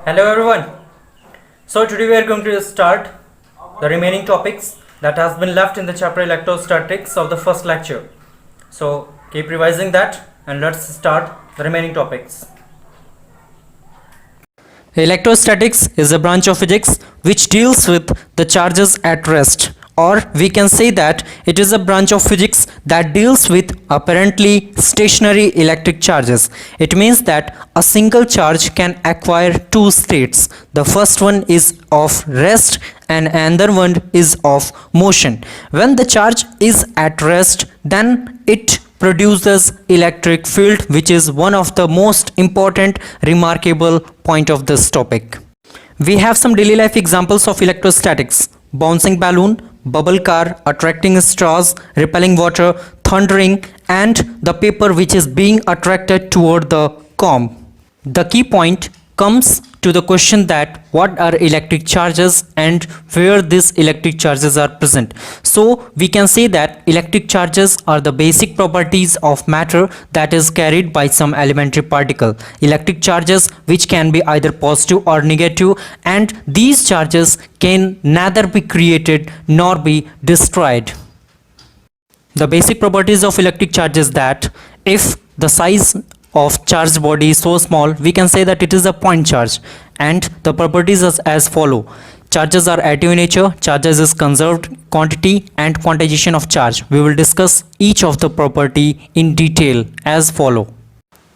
Hello everyone. So today we are going to start the remaining topics that has been left in the chapter electrostatics of the first lecture. So keep revising that and let's start the remaining topics. Electrostatics is a branch of physics which deals with the charges at rest, or we can say that it is a branch of physics that deals with apparently stationary electric charges. It means that a single charge can acquire two states. The first one is of rest and another one is of motion. When the charge is at rest, then it produces electric field, which is one of the most important remarkable point of this topic. We have some daily life examples of electrostatics: bouncing balloon, bubble car, attracting straws, repelling water, thundering, and the paper which is being attracted toward the comb. The key point comes to the question that what are electric charges and where these electric charges are present. So we can say that electric charges are the basic properties of matter that is carried by some elementary particle. Electric charges which can be either positive or negative, and these charges can neither be created nor be destroyed. The basic properties of electric charge is that if the size of charged body is so small, we can say that it is a point charge, and the properties are as follow. Charges are additive in nature, charges is conserved quantity, and quantization of charge. We will discuss each of the property in detail as follow.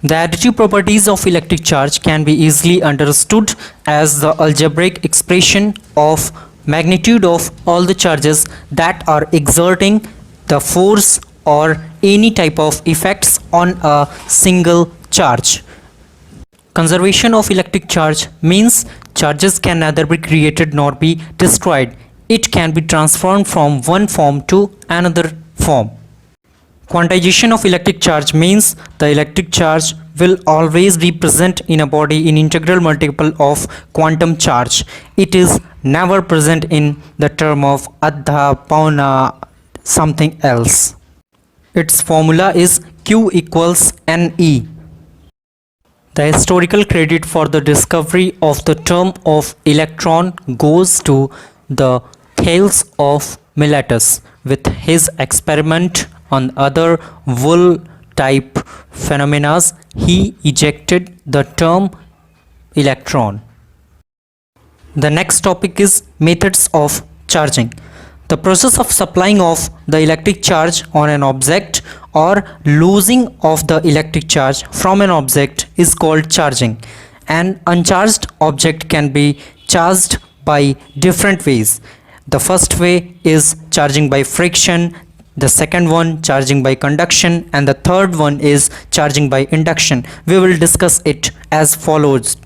The additive properties of electric charge can be easily understood as the algebraic expression of magnitude of all the charges that are exerting the force or any type of effects on a single charge. Conservation of electric charge means charges can neither be created nor be destroyed. It can be transformed from one form to another form. Quantization of electric charge means the electric charge will always be present in a body in integral multiple of quantum charge. It is never present in the term of adha, pauna, something else. Its formula is Q equals Ne. The historical credit for the discovery of the term of electron goes to the Thales of Miletus with his experiment on other wool type phenomena. He ejected the term electron. The next topic is methods of charging. The process of supplying of the electric charge on an object or losing of the electric charge from an object is called charging. An uncharged object can be charged by different ways. The first way is charging by friction, the second one charging by conduction, and the third one is charging by induction. We will discuss it as follows.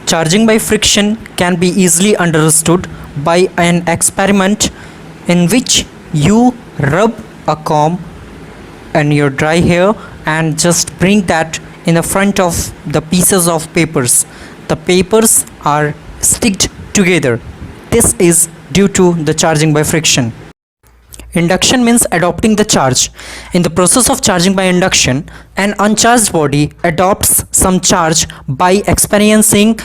Charging by friction can be easily understood by an experiment in which you rub a comb in your dry hair and just bring that in the front of the pieces of papers. The papers are sticked together. This is due to the charging by friction. Induction means adopting the charge. In the process of charging by induction, an uncharged body adopts some charge by experiencing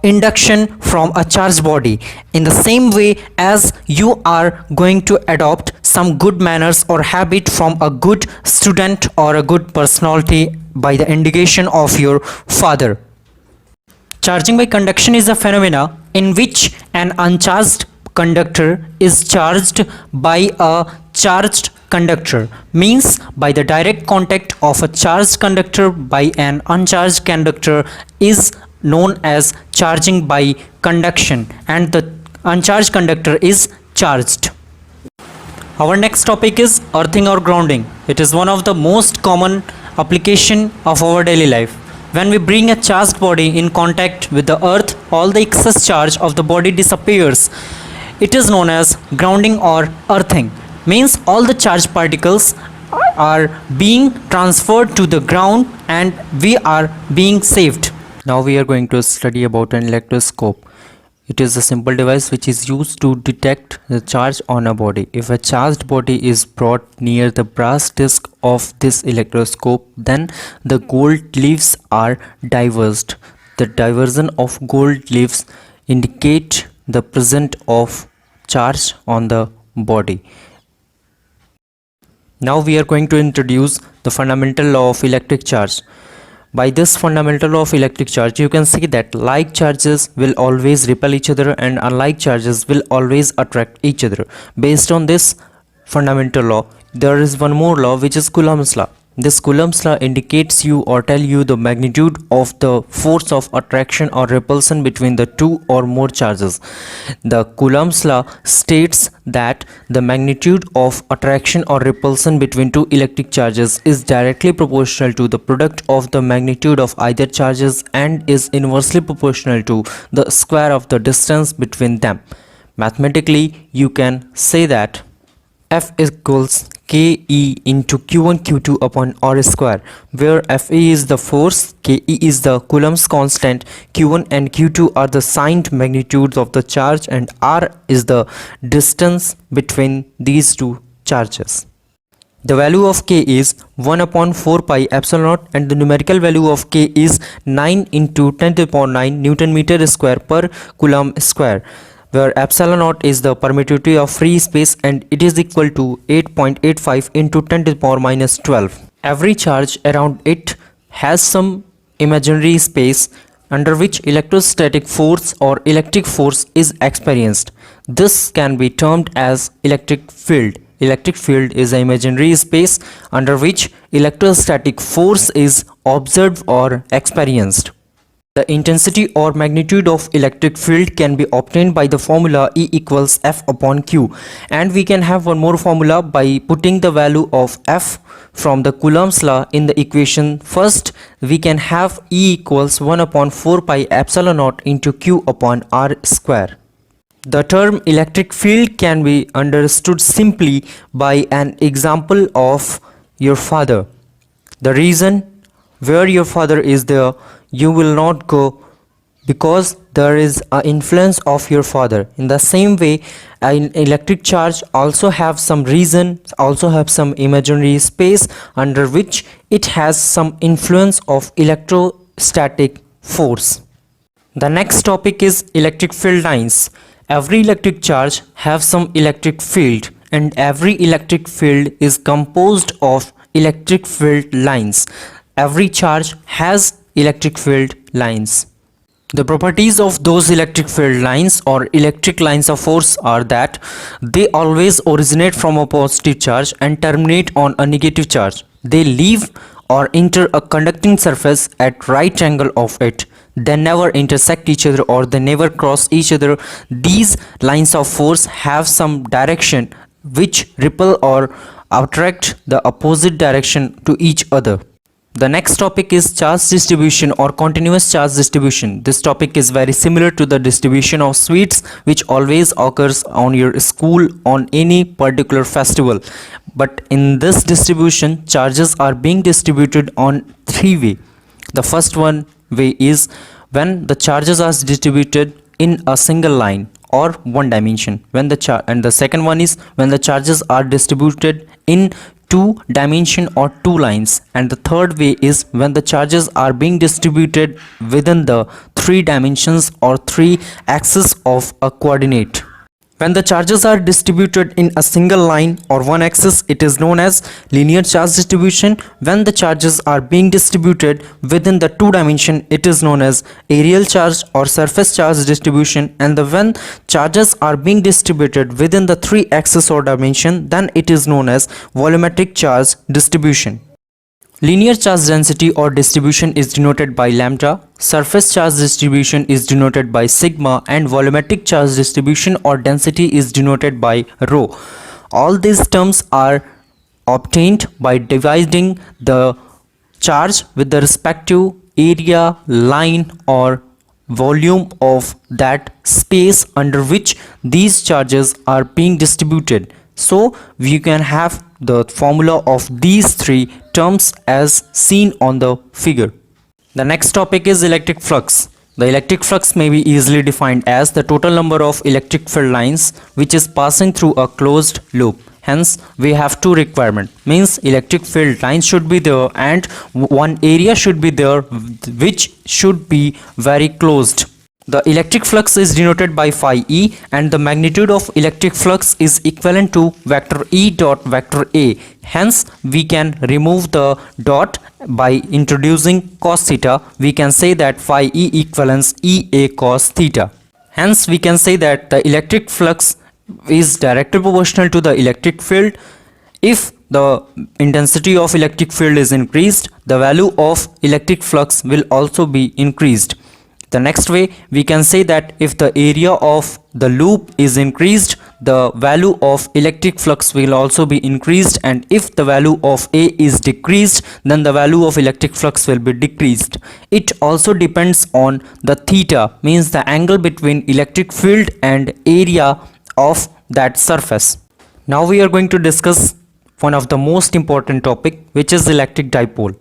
induction from a charged body. In the same way as you are going to adopt some good manners or habit from a good student or a good personality by the indication of your father. Charging by conduction is a phenomena in which an uncharged conductor is charged by a charged conductor, means by the direct contact of a charged conductor by an uncharged conductor is known as charging by conduction, and the uncharged conductor is charged. Our next topic is earthing or grounding. It is one of the most common application of our daily life. When we bring a charged body in contact with the earth, all the excess charge of the body disappears. It is known as grounding or earthing. Means all the charged particles are being transferred to the ground and we are being saved. Now we are going to study about an electroscope. It is a simple device which is used to detect the charge on a body. If a charged body is brought near the brass disc of this electroscope, then the gold leaves are diverged. the diversion of gold leaves indicate the presence of charge on the body. Now we are going to introduce the fundamental law of electric charge. By this fundamental law of electric charge, you can see that like charges will always repel each other and unlike charges will always attract each other. Based on this fundamental law, there is one more law, which is Coulomb's law. This Coulomb's law indicates you or tell you the magnitude of the force of attraction or repulsion between the two or more charges. The Coulomb's law states that the magnitude of attraction or repulsion between two electric charges is directly proportional to the product of the magnitude of either charges and is inversely proportional to the square of the distance between them. Mathematically, you can say that F equals Ke into Q1 Q2 upon R square, where Fe is the force, Ke is the Coulomb's constant, Q1 and Q2 are the signed magnitudes of the charge, and R is the distance between these two charges. The value of K is 1 upon 4 pi epsilon naught, and the numerical value of K is 9 into 10 to the power 9 Newton meter square per Coulomb square, where epsilon naught is the permittivity of free space and it is equal to 8.85 into 10 to the power minus 12. Every charge around it has some imaginary space under which electrostatic force or electric force is experienced. This can be termed as electric field. Electric field is an imaginary space under which electrostatic force is observed or experienced. The intensity or magnitude of electric field can be obtained by the formula E equals F upon Q, and we can have one more formula by putting the value of F from the Coulomb's law in the equation. First, we can have E equals 1 upon 4 pi epsilon naught into Q upon R square. The term electric field can be understood simply by an example of your father. The reason where your father is there, you will not go because there is an influence of your father. In the same way, an electric charge also have some reason, also have some imaginary space under which it has some influence of electrostatic force. The next topic is electric field lines. Every electric charge have some electric field, and every electric field is composed of electric field lines. Every charge has electric field lines. The properties of those electric field lines or electric lines of force are that they always originate from a positive charge and terminate on a negative charge. They leave or enter a conducting surface at right angle of it. They never intersect each other or they never cross each other. These lines of force have some direction which repel or attract the opposite direction to each other. The next topic is charge distribution or continuous charge distribution. This topic is very similar to the distribution of sweets which always occurs on your school on any particular festival. But in this distribution, charges are being distributed on three ways. The first one way is when the charges are distributed in a single line or one dimension. And the second one is when the charges are distributed in two dimension or two lines, and the third way is when the charges are being distributed within the three dimensions or three axes of a coordinate. When the charges are distributed in a single line or one axis, it is known as linear charge distribution. When the charges are being distributed within the two dimension, it is known as areal charge or surface charge distribution. And when charges are being distributed within the three axis or dimension, then it is known as volumetric charge distribution. Linear charge density or distribution is denoted by lambda, surface charge distribution is denoted by sigma, and volumetric charge distribution or density is denoted by rho. All these terms are obtained by dividing the charge with the respective area, line or volume of that space under which these charges are being distributed. So we can have the formula of these three terms as seen on the figure. The next topic is electric flux. The electric flux may be easily defined as the total number of electric field lines which is passing through a closed loop. Hence we have two requirement, means electric field lines should be there and one area should be there which should be very closed. The electric flux is denoted by phi E and the magnitude of electric flux is equivalent to vector E dot vector A. Hence we can remove the dot by introducing cos theta. We can say that phi E equals EA cos theta. Hence we can say that the electric flux is directly proportional to the electric field. If the intensity of electric field is increased, the value of electric flux will also be increased. The next way we can say that if the area of the loop is increased, the value of electric flux will also be increased, and if the value of A is decreased, then the value of electric flux will be decreased. It also depends on the theta, means the angle between electric field and area of that surface. Now we are going to discuss one of the most important topic, which is electric dipole.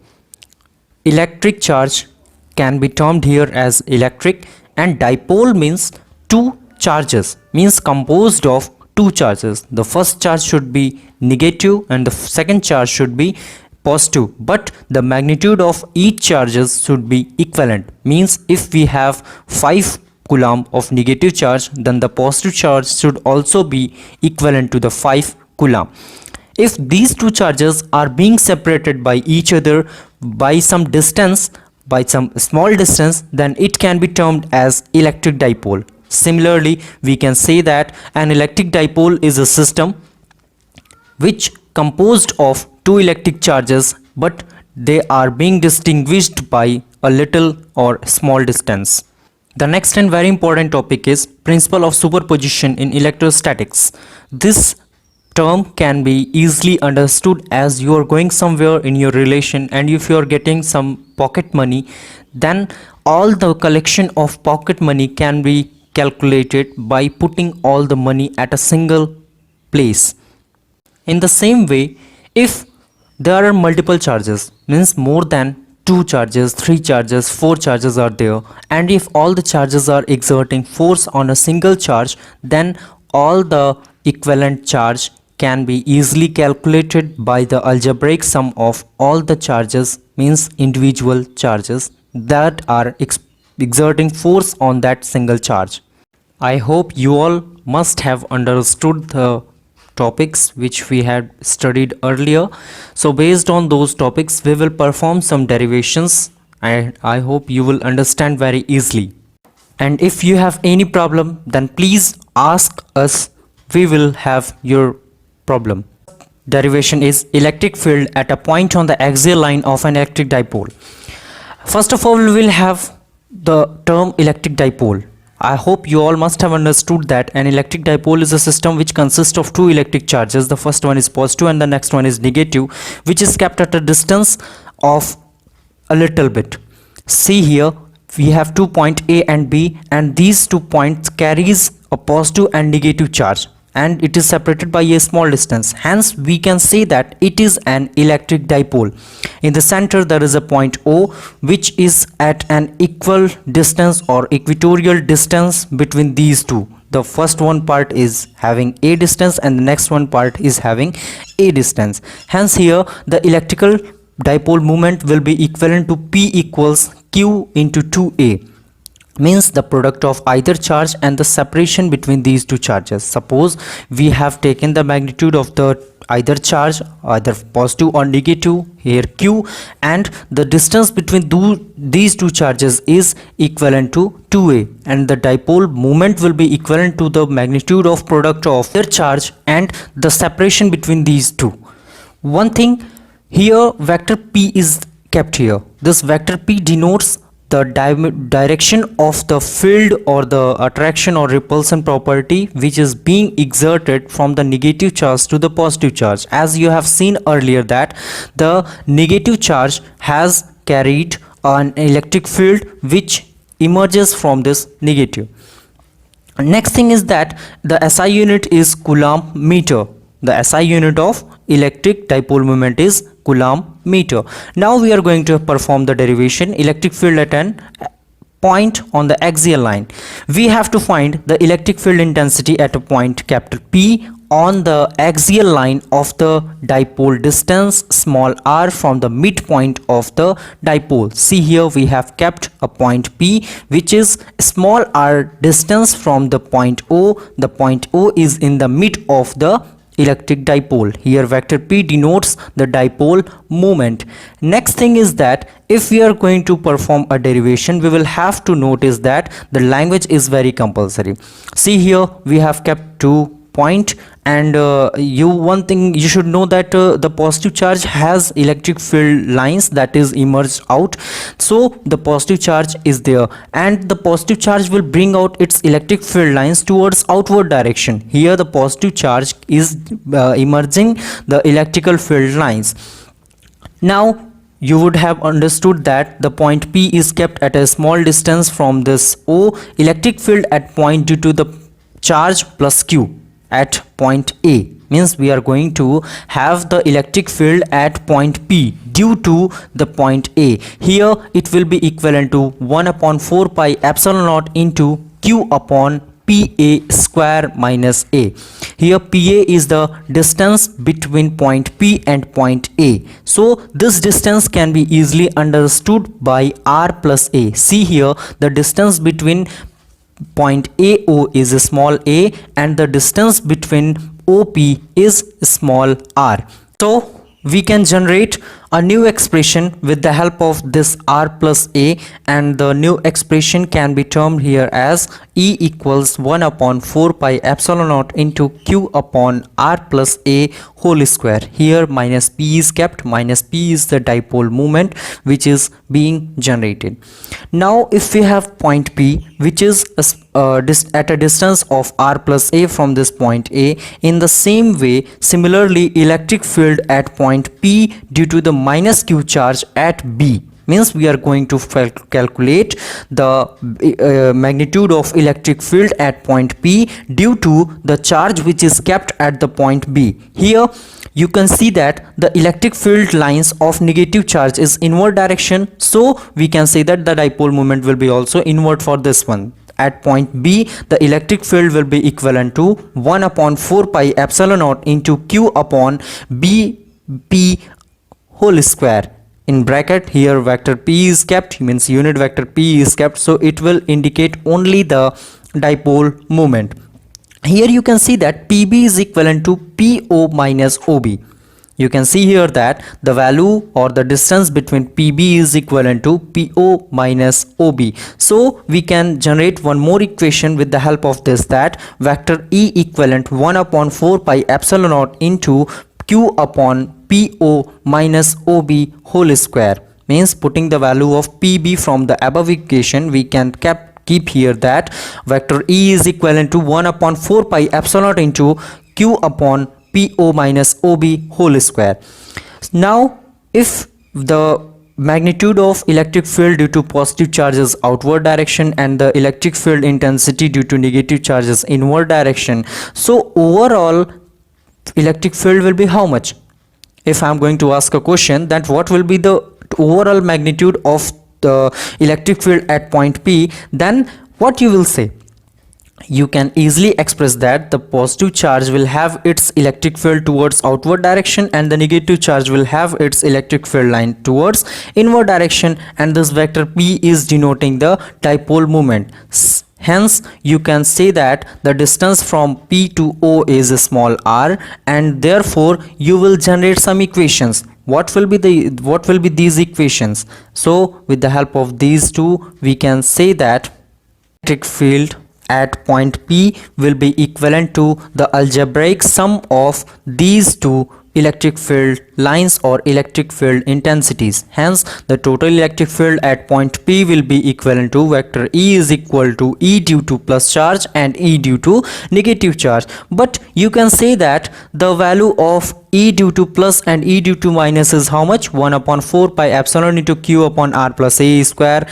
Electric charge can be termed here as electric, and dipole means two charges, means composed of two charges. The first charge should be negative and the second charge should be positive, but the magnitude of each charges should be equivalent, means if we have 5 coulomb of negative charge, then the positive charge should also be equivalent to the 5 coulomb. If these two charges are being separated by each other by some distance, by some small distance, then it can be termed as electric dipole. Similarly, we can say that an electric dipole is a system which composed of two electric charges, but they are being distinguished by a little or small distance. The next and very important topic is principle of superposition in electrostatics. This term can be easily understood as you are going somewhere in your relation, and if you are getting some pocket money, then all the collection of pocket money can be calculated by putting all the money at a single place. In the same way, if there are multiple charges, means more than 2 charges, 3 charges, 4 charges are there, and if all the charges are exerting force on a single charge, then all the equivalent charge can be easily calculated by the algebraic sum of all the charges, means individual charges that are exerting force on that single charge. I hope you all must have understood the topics which we had studied earlier. So based on those topics, we will perform some derivations, and I hope you will understand very easily. And if you have any problem, then please ask us. We will have your problem. Derivation is electric field at a point on the axial line of an electric dipole. First of all, we will have the term electric dipole. I hope you all must have understood that an electric dipole is a system which consists of two electric charges. The first one is positive and the next one is negative, which is kept at a distance of a little bit. See here, we have 2 points A and B, and these 2 points carries a positive and negative charge, and it is separated by a small distance. Hence we can say that it is an electric dipole. In the center there is a point O, which is at an equal distance or equatorial distance between these two. The first one part is having a distance and the next one part is having a distance. Hence here the electrical dipole moment will be equivalent to P equals Q into 2A, means the product of either charge and the separation between these two charges. Suppose we have taken the magnitude of the either charge, either positive or negative, here Q, and the distance between these two charges is equivalent to 2A, and the dipole moment will be equivalent to the magnitude of product of their charge and the separation between these two. One thing here, vector P is kept here. This vector P denotes the direction of the field or the attraction or repulsion property which is being exerted from the negative charge to the positive charge. As you have seen earlier that the negative charge has carried an electric field which emerges from this negative. Next thing is that the SI unit is Coulomb meter. The SI unit of electric dipole moment is Coulomb meter. Now we are going to perform the derivation electric field at an point on the axial line. We have to find the electric field intensity at a point capital P on the axial line of the dipole distance small r from the midpoint of the dipole. See here we have kept a point P which is small r distance from the point O. The point O is in the mid of the electric dipole. Here vector P denotes the dipole moment. Next thing is that if we are going to perform a derivation, we will have to notice that the language is very compulsory. See here we have kept 2 point, and one thing you should know that the positive charge has electric field lines that is emerged out. So the positive charge is there, and the positive charge will bring out its electric field lines towards outward direction. Here the positive charge is emerging the electrical field lines. Now you would have understood that the point P is kept at a small distance from this O. Electric field at point due to the charge plus Q at point A means we are going to have the electric field at point P due to the point A. Here it will be equivalent to 1 upon 4 pi epsilon naught into Q upon PA square minus A. Here PA is the distance between point P and point A. So this distance can be easily understood by R plus A. See here the distance between point AO is a small a and the distance between OP is small r. So we can generate a new expression with the help of this r plus a, and the new expression can be termed here as E equals 1 upon 4 pi epsilon naught into Q upon r plus a whole square. Here minus p is kept. Minus p is the dipole moment which is being generated. Now if we have point P which is at a distance of r plus a from this point A, in the same way similarly electric field at point P due to the minus Q charge at B means we are going to calculate the magnitude of electric field at point P due to the charge which is kept at the point B. Here you can see that the electric field lines of negative charge is inward direction, so we can say that the dipole moment will be also inward for this one. At point B the electric field will be equivalent to 1 upon 4 pi epsilon naught into Q upon BP whole square. In bracket here vector P is kept, means unit vector P is kept, so it will indicate only the dipole moment. Here you can see that PB is equivalent to PO minus OB. You can see here that the value or the distance between PB is equivalent to PO minus OB. So we can generate one more equation with the help of this, that vector E equivalent 1 upon 4 pi epsilon naught into Q upon PO minus OB whole square. Means putting the value of PB from the above equation, we can keep here that vector E is equivalent to 1 upon 4 pi epsilon naught into Q upon PO minus OB whole square. Now if the magnitude of electric field due to positive charges outward direction and the electric field intensity due to negative charges inward direction, so overall electric field will be how much? If I am going to ask a question that what will be the overall magnitude of the electric field at point P, then what you will say? You can easily express that the positive charge will have its electric field towards outward direction and the negative charge will have its electric field line towards inward direction, and this vector P is denoting the dipole moment. Hence you can say that the distance from P to O is a small r, and therefore you will generate some equations. What will be these equations? So with the help of these two we can say that electric field at point P will be equivalent to the algebraic sum of these two electric field lines or electric field intensities. Hence the total electric field at point P will be equivalent to vector E is equal to E due to plus charge and E due to negative charge. But you can say that the value of E due to plus and E due to minus is how much? 1 upon 4 pi epsilon into Q upon R plus A square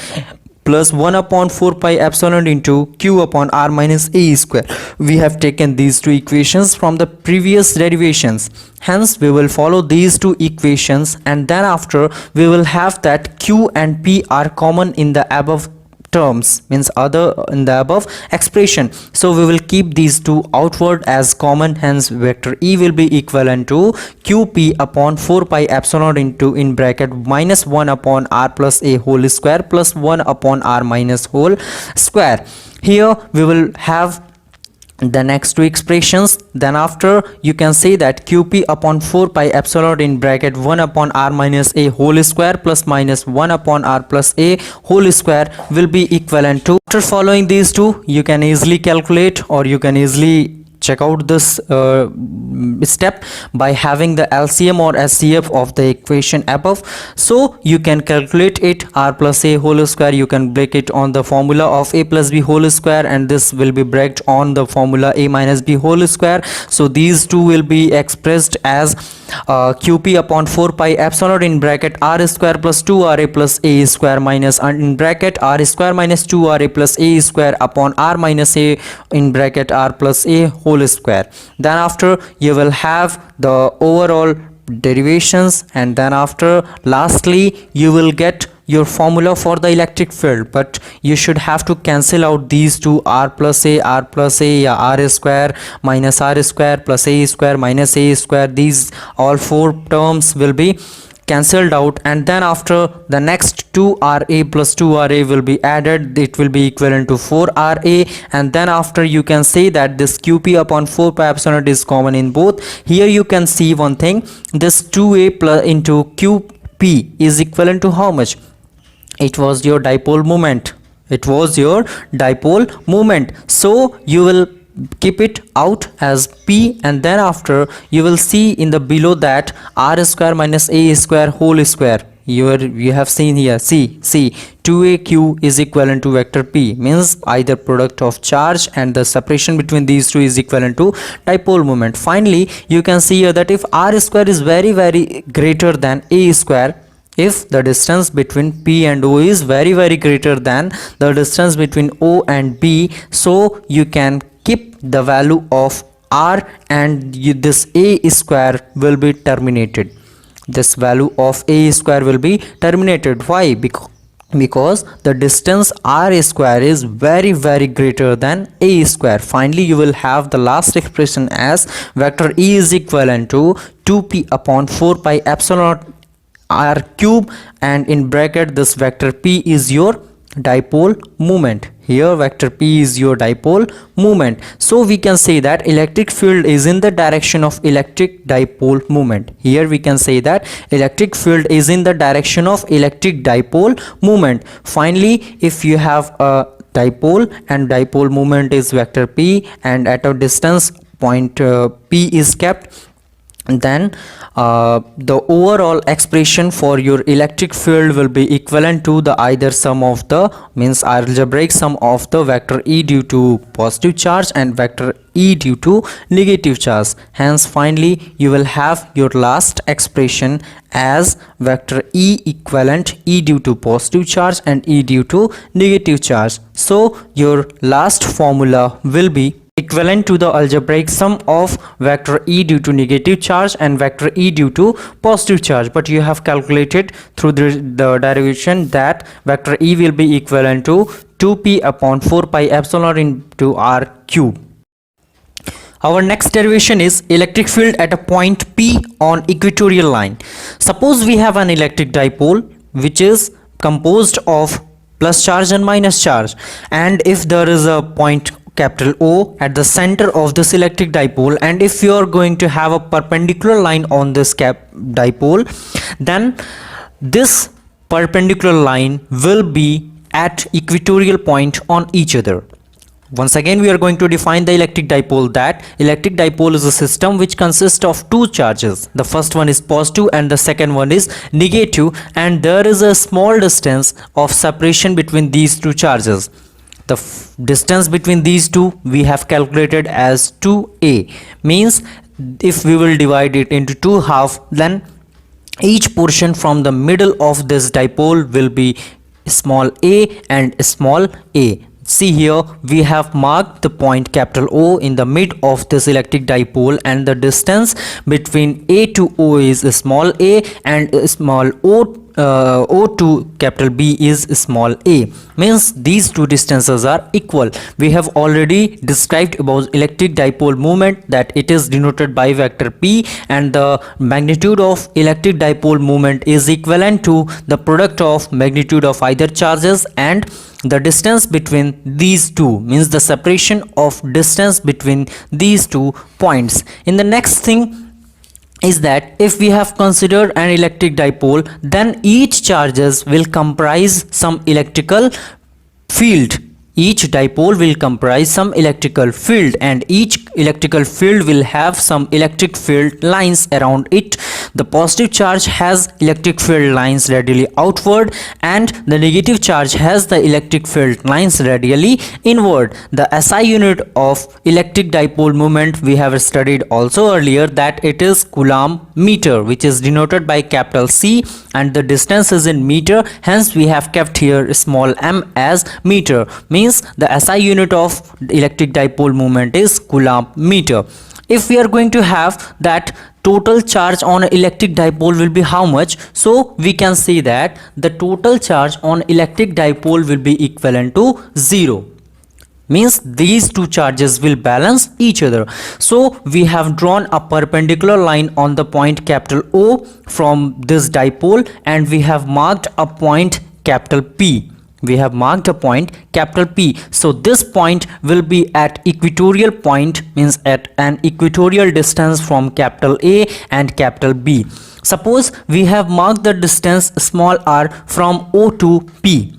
plus 1 upon 4 pi epsilon into Q upon R minus A square. We have taken these two equations from the previous derivations. Hence we will follow these two equations, and then after we will have that Q and P are common in the above terms, means other in the above expression. So we will keep these two outward as common, hence vector E will be equivalent to qp upon 4 pi epsilon into in bracket minus 1 upon r plus a whole square plus 1 upon r minus whole square. Here we will have the next two expressions. Then after you can say that qp upon 4 pi epsilon in bracket 1 upon r minus a whole square plus minus 1 upon r plus a whole square will be equivalent to, after following these two you can easily calculate or you can easily check out this step by having the LCM or SCF of the equation above. So you can calculate it, r plus a whole square you can break it on the formula of a plus b whole square, and this will be breaked on the formula a minus b whole square. So these two will be expressed as qp upon 4 pi epsilon in bracket r square plus 2ra plus a square minus in bracket r square minus 2ra plus a square upon r minus a in bracket r plus a whole square. Then after you will have the overall derivations, and then after lastly you will get your formula for the electric field, but you should have to cancel out these two, r plus a yeah, r square minus r square plus a square minus a square. These all four terms will be cancelled out, and then after the next 2ra plus 2ra will be added, it will be equivalent to 4ra, and then after you can say that this qp upon 4 pi epsilon is common in both. Here you can see one thing, this 2a plus into qp is equivalent to how much? It was your dipole moment. It was your dipole moment. So you will keep it out as p, and then after you will see in the below that r square minus a square whole square. You have seen here, see 2aq is equivalent to vector p, means either product of charge and the separation between these two is equivalent to dipole moment. Finally you can see here that if r square is very greater than a square, if the distance between P and O is very greater than the distance between O and B, so you can keep the value of R and this A square will be terminated. This value of A square will be terminated. Why? Because the distance r square is very greater than a square. Finally you will have the last expression as vector E is equivalent to 2p upon 4 pi epsilon r cube, and in bracket this vector p is your dipole moment. Here vector p is your dipole moment. So we can say that electric field is in the direction of electric dipole moment. Here we can say that electric field is in the direction of electric dipole moment. Finally, if you have a dipole and dipole moment is vector p, and at a distance point p is kept, then the overall expression for your electric field will be equivalent to the either sum of the, means algebraic sum of the vector E due to positive charge and vector E due to negative charge. Hence finally you will have your last expression as vector E equivalent E due to positive charge and E due to negative charge. So your last formula will be equivalent to the algebraic sum of vector E due to negative charge and vector E due to positive charge, but you have calculated through the derivation that vector E will be equivalent to 2p upon 4 pi epsilon into r cube. Our next derivation is electric field at a point P on equatorial line. Suppose we have an electric dipole which is composed of plus charge and minus charge, and if there is a point capital O at the center of this electric dipole, and if you are going to have a perpendicular line on this dipole, then this perpendicular line will be at equatorial point on each other. Once again we are going to define the electric dipole, that electric dipole is a system which consists of two charges. The first one is positive and the second one is negative, and there is a small distance of separation between these two charges. The distance between these two we have calculated as 2a, means if we will divide it into two halves, then each portion from the middle of this dipole will be small a and small a. See here we have marked the point capital O in the mid of this electric dipole, and the distance between A to O is small a and small O O to capital B is small a, means these two distances are equal. We have already described about electric dipole moment, that it is denoted by vector P, and the magnitude of electric dipole moment is equivalent to the product of magnitude of either charges and the distance between these two, means the separation of distance between these 2 points. In the next thing is that if we have considered an electric dipole, then each charges will comprise some electrical field. Each dipole will comprise some electrical field, and each electrical field will have some electric field lines around it. The positive charge has electric field lines radially outward, and the negative charge has the electric field lines radially inward. The SI unit of electric dipole moment we have studied also earlier, that it is Coulomb meter, which is denoted by capital C, and the distance is in meter, hence we have kept here small m as meter, means the SI unit of electric dipole moment is Coulomb meter. If we are going to have that total charge on electric dipole will be how much, so we can say that the total charge on electric dipole will be equivalent to 0, means these two charges will balance each other. So we have drawn a perpendicular line on the point capital O from this dipole, and we have marked a point capital P. We have marked a point capital P. So this point will be at equatorial point, means at an equatorial distance from capital A and capital B. Suppose we have marked the distance small r from O to P,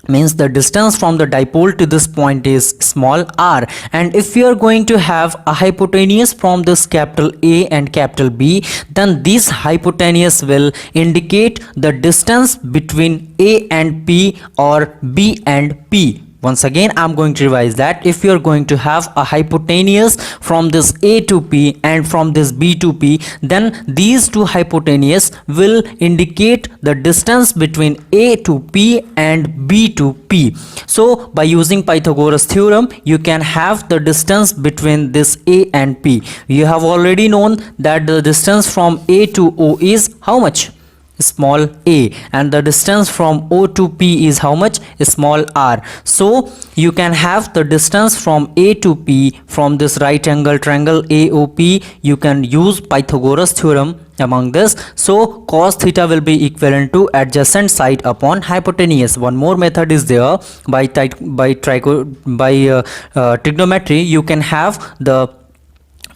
means the distance from the dipole to this point is small r, and if we are going to have a hypotenuse from this capital A and capital B, then this hypotenuse will indicate the distance between A and P or B and P. Once again, I'm going to revise that. If you're going to have a hypotenuse from this A to P and from this B to P, then these two hypotenuse will indicate the distance between A to P and B to P. So by using Pythagoras theorem, you can have the distance between this A and P. You have already known that the distance from A to O is how much? Small a, and the distance from O to P is how much? Small r. So you can have the distance from A to P from this right angle triangle AOP. You can use Pythagoras theorem among this. So cos theta will be equivalent to adjacent side upon hypotenuse. One more method is there. By trigonometry, you can have the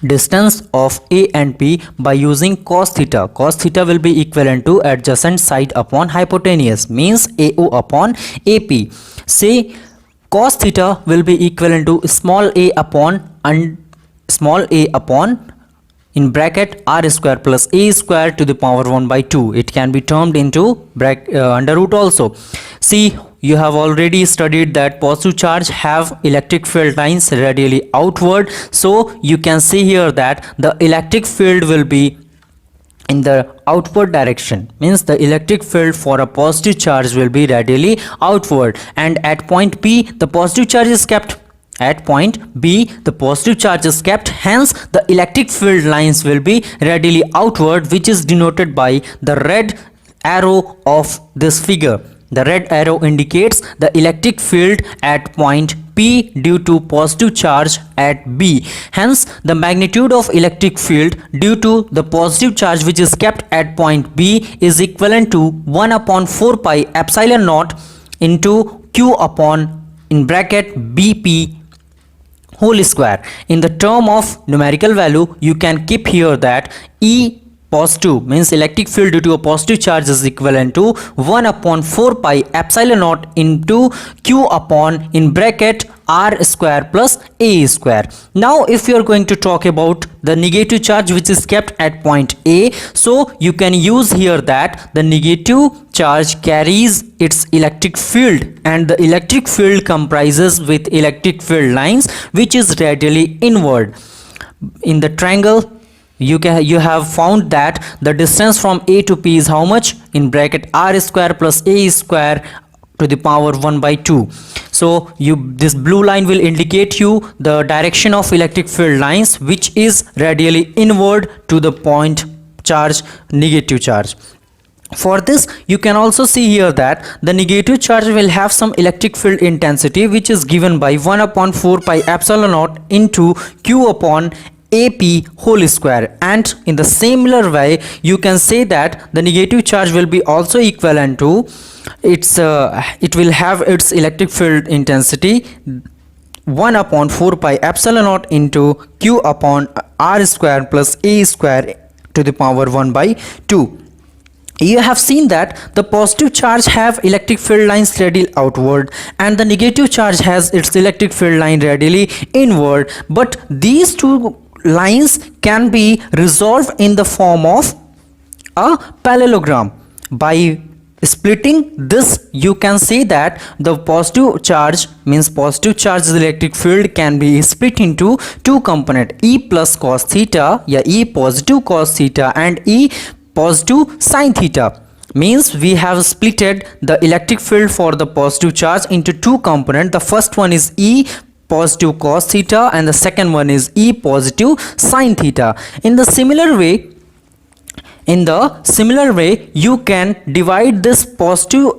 distance of A and P by using cos theta. Cos theta will be equivalent to adjacent side upon hypotenuse, means AO upon AP. Say cos theta will be equivalent to small a upon in bracket r square plus a square to the power 1 by 2. It can be termed into under root also. See, you have already studied that positive charge have electric field lines radially outward. So you can see here that the electric field will be in the outward direction, means the electric field for a positive charge will be radially outward, and at point P the positive charge is kept. At point B the positive charge is kept, hence the electric field lines will be radially outward, which is denoted by the red arrow of this figure. The red arrow indicates the electric field at point P due to positive charge at B. Hence, the magnitude of electric field due to the positive charge which is kept at point B is equivalent to 1 upon 4 pi epsilon naught into Q upon in bracket BP whole square. In the term of numerical value, you can keep here that E positive, means electric field due to a positive charge, is equivalent to 1 upon 4 pi epsilon naught into Q upon in bracket R square plus A square. Now if you are going to talk about the negative charge which is kept at point A, so you can use here that the negative charge carries its electric field, and the electric field comprises with electric field lines which is radially inward. In the triangle, you have found that the distance from A to P is how much? In bracket R square plus A square to the power 1 by 2. So this blue line will indicate you the direction of electric field lines which is radially inward to the point charge, negative charge. For this, you can also see here that the negative charge will have some electric field intensity, which is given by 1 upon 4 pi epsilon naught into q upon AP whole square. And in the similar way, you can say that the negative charge will be also equivalent to it will have its electric field intensity 1 upon 4 pi epsilon naught into q upon r square plus a square to the power 1 by 2. You have seen that the positive charge have electric field lines radially outward and the negative charge has its electric field line radially inward, but these two lines can be resolved in the form of a parallelogram. By splitting this, you can say that the positive charge means positive charge electric field can be split into two component, E plus cos theta, yeah, E positive cos theta and E positive sin theta. Means we have splitted the electric field for the positive charge into two components. The first one is E positive cos theta and the second one is E positive sin theta. In the similar way, you can divide this positive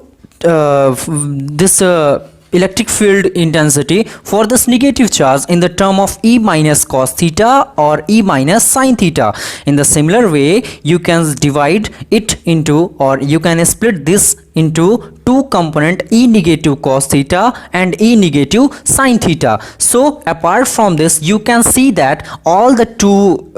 electric field intensity for this negative charge in the term of E minus cos theta or E minus sin theta. In the similar way, you can divide it into, or you can split this into two component, E negative cos theta and E negative sin theta. So apart from this, you can see that all the two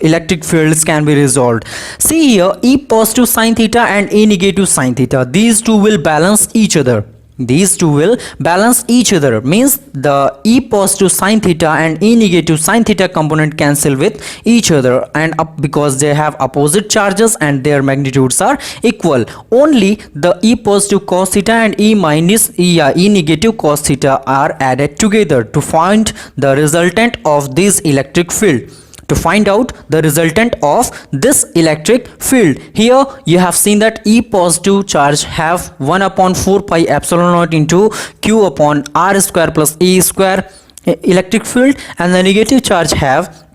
electric fields can be resolved. See here, E positive sin theta and E negative sin theta, these two will balance each other. These two will balance each other, means the E positive sin theta and E negative sin theta component cancel with each other, and because they have opposite charges and their magnitudes are equal, only the E positive cos theta and E negative cos theta are added together to find the resultant of this electric field. To find out the resultant of this electric field, here you have seen that E positive charge have 1 upon 4 pi epsilon naught into q upon r square plus a square electric field, and the negative charge have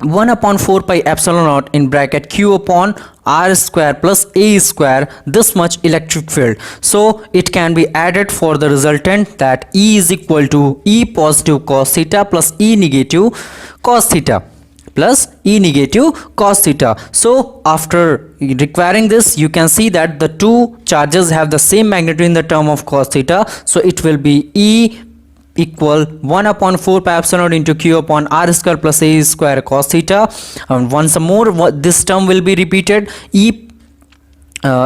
1 upon 4 pi epsilon naught in bracket q upon r square plus a square, this much electric field. So it can be added for the resultant that E is equal to E positive cos theta plus E negative cos theta plus E negative cos theta. So after requiring this, you can see that the two charges have the same magnitude in the term of cos theta, so it will be E equal 1 upon 4 pi epsilon naught into q upon r square plus a square cos theta. And once more, this term will be repeated, E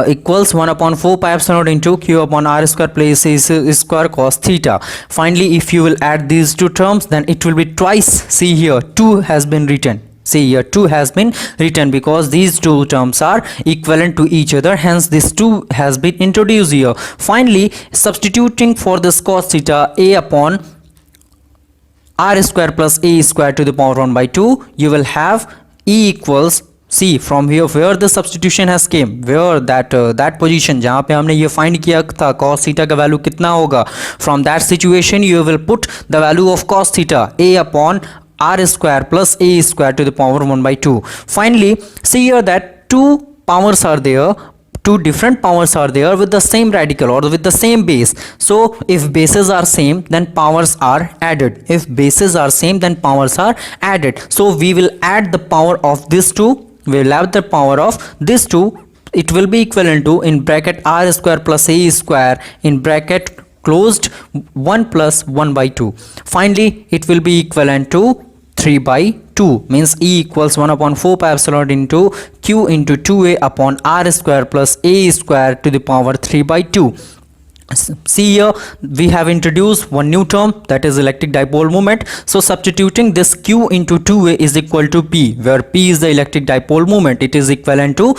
equals 1 upon 4 pi epsilon naught into q upon r square plus a square cos theta. Finally, if you will add these two terms, then it will be twice. See here, 2 has been written. See here, 2 has been written because these two terms are equivalent to each other, hence this 2 has been introduced here. Finally, substituting for this cos theta, a upon r square plus a square to the power 1 by 2, you will have E equals, see from here where the substitution has came, where that position जहाँ पे हमने ये find किया था cos theta का value कितना होगा, from that situation you will put the value of cos theta a upon r square plus a square to the power 1 by 2. Finally, see here that two powers are there, two different powers are there with the same radical or with the same base. So if bases are same, then powers are added. If bases are same, then powers are added. So we will add the power of these two. We will have the power of these two. It will be equivalent to in bracket r square plus a square in bracket closed 1 plus 1 by 2. Finally, it will be equivalent to 3 by 2, means E equals 1 upon 4 pi epsilon into q into 2a upon r square plus a square to the power 3 by 2. See here, we have introduced one new term, that is electric dipole moment. So substituting this q into 2a is equal to p, where p is the electric dipole moment. It is equivalent to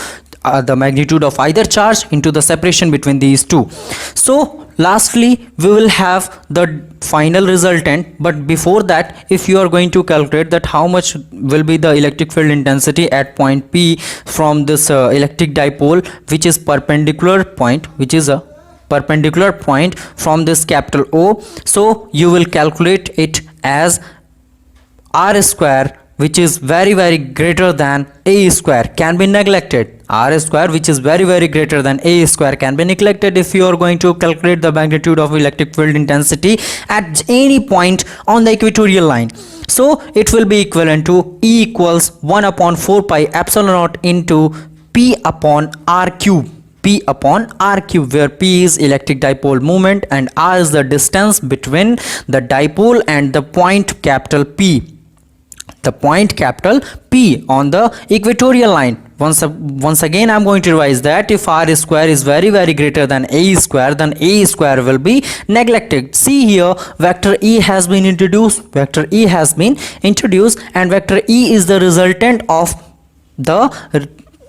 the magnitude of either charge into the separation between these two. So lastly, we will have the final resultant, but before that, if you are going to calculate that how much will be the electric field intensity at point P from this electric dipole, which is perpendicular point, from this capital O, so you will calculate it as r square, which is very greater than a square, can be neglected. r square, which is very greater than a square, can be neglected if you are going to calculate the magnitude of electric field intensity at any point on the equatorial line. So it will be equivalent to E equals 1 upon 4 pi epsilon naught into P upon R cube. P upon R cube, where P is electric dipole moment and R is the distance between the dipole and the point capital P. The point capital P on the equatorial line. Once again I'm going to revise that if r square is very greater than a square, then a square will be neglected. See here, vector E has been introduced, and vector E is the resultant of the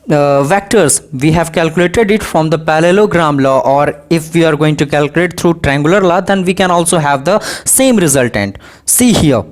vectors. We have calculated it from the parallelogram law, or if we are going to calculate through triangular law, then we can also have the same resultant. See here,